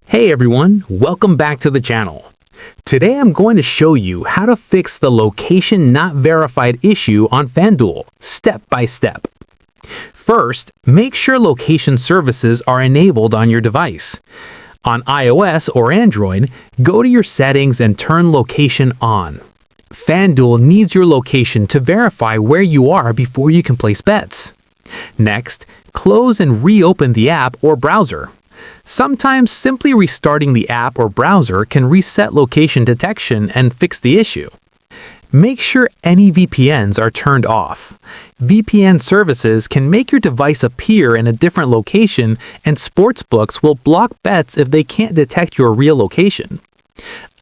Hey everyone, welcome back to the channel. Today I'm going to show you how to fix the location not verified issue on FanDuel, step by step. First, make sure location services are enabled on your device. On iOS or Android, go to your settings and turn location on. FanDuel needs your location to verify where you are before you can place bets. Next, close and reopen the app or browser. Sometimes simply restarting the app or browser can reset location detection and fix the issue. Make sure any VPNs are turned off. VPN services can make your device appear in a different location, and sportsbooks will block bets if they can't detect your real location.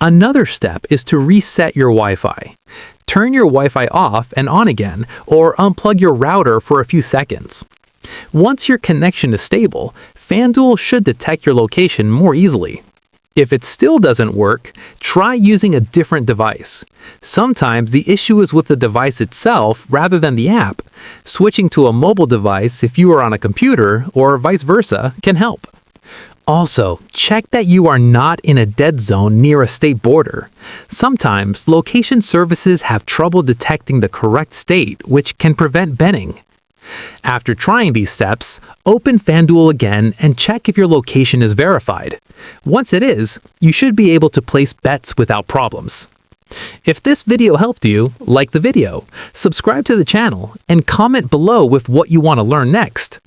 Another step is to reset your Wi-Fi. Turn your Wi-Fi off and on again, or unplug your router for a few seconds. Once your connection is stable, FanDuel should detect your location more easily. If it still doesn't work, try using a different device. Sometimes the issue is with the device itself rather than the app. Switching to a mobile device if you are on a computer or vice versa can help. Also, check that you are not in a dead zone near a state border. Sometimes location services have trouble detecting the correct state, which can prevent betting. After trying these steps, open FanDuel again and check if your location is verified. Once it is, you should be able to place bets without problems. If this video helped you, like the video, subscribe to the channel, and comment below with what you want to learn next.